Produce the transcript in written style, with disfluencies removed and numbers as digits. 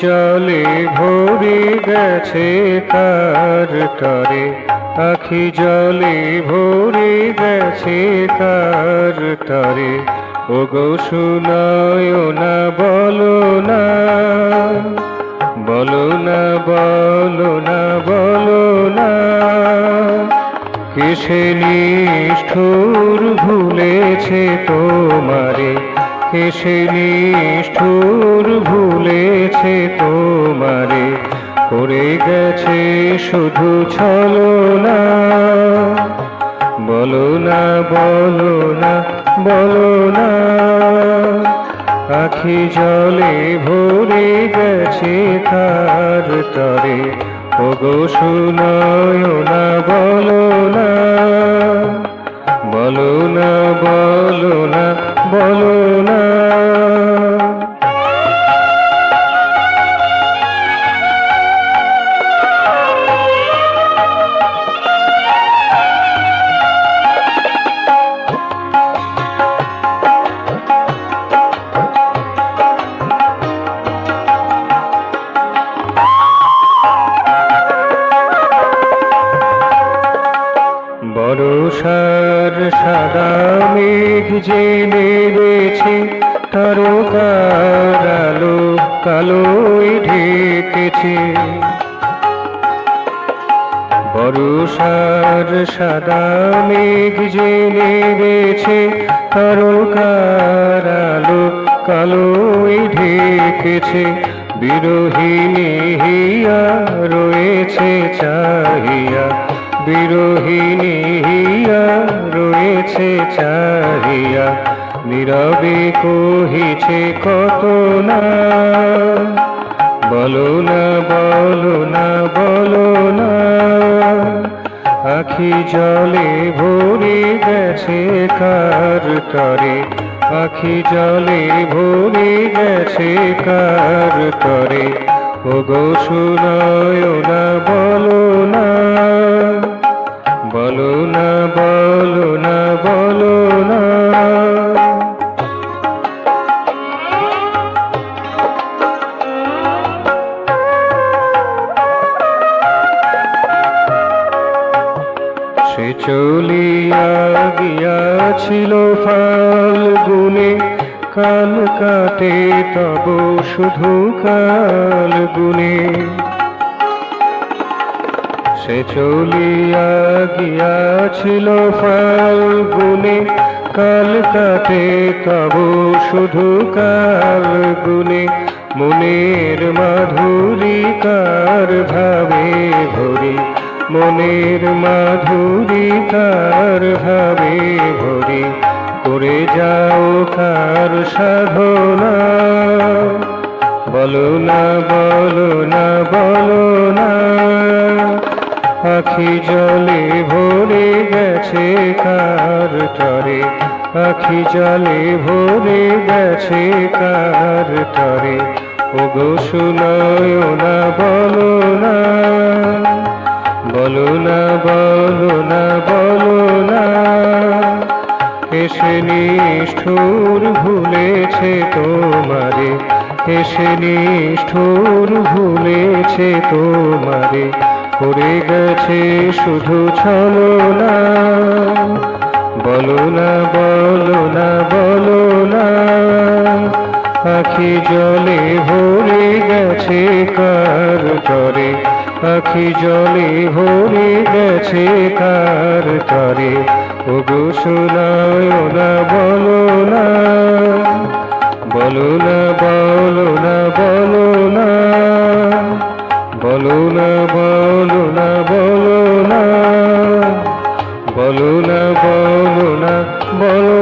জলে ভরে গেছে কার তরে, আখি জলে ভরে গেছে কার তরে। ওগো শুনায় না বলো না, বলো না বলো না বলো না, কিসে নিষ্ঠুর ভুলেছে তোমারে, কিসে নিষ্ঠুর ভুলেছে তোমারে, করে গেছে শুধু ছলনা। বলো না বলো না বলো না, আখি জলে ভরে গেছে কার তরে। ওগো শুনায় না বলো না, বলো না বলো না বলো না। বরষার সাদা মেঘ যে নেমেছে, তারকার আলো কালোয় ঢেকেছে। বরষার সাদা মেঘ যে নেমেছে, তারকার আলো কালোয় ঢেকেছে। বিরোহিনী হিয়া রয়েছে চাহিয়া, বিরোহিনী হিয়া রয়েছে চাহিয়া, নীরবে কহিছে কত না। বলো না বলো না বলো না, আখি জলে ভরে গেছে কার তরে, আখি জলে ভরে গেছে কার তরে। ওগো শুনায় না বলো না, বলো না বলো না বলো না। সে চলিয়া গিয়াছিল ফাল্গুনে, কাল কাটে তব শুধু কাল গুনে। সে চলিয়া গিয়াছিল ফাল্গুনে, কাল কাটে তব শুধু কাল গুনে। মনের মাধুরী কার ভাবে ভরি, মনের মাধুরী কার ভাবে ভরি, করে যাও কার সাধনা। বলো না বলো না বলো না, আখি জলে ভরে গেছে কার তরে, আখি জলে ভরে গেছে কার তরে। ওগো শুনায় না বলো না, বলো না বলো না বলো না, এসে নিষ্ঠুর ভুলেছে তোমারে, এসে নিষ্ঠুর ভুলেছে তোমারে, করে গেছে শুধু ছলনা। বলো না বলো না বলো না, আখি জলে ভরে গেছে কার তরে, আখি জলে ভরে গেছে কার তরে। ওগো শুনায় না বলো না, বলো না বলো না বলো না, বলো না বলো না বলো না, বলো না বলো না বলো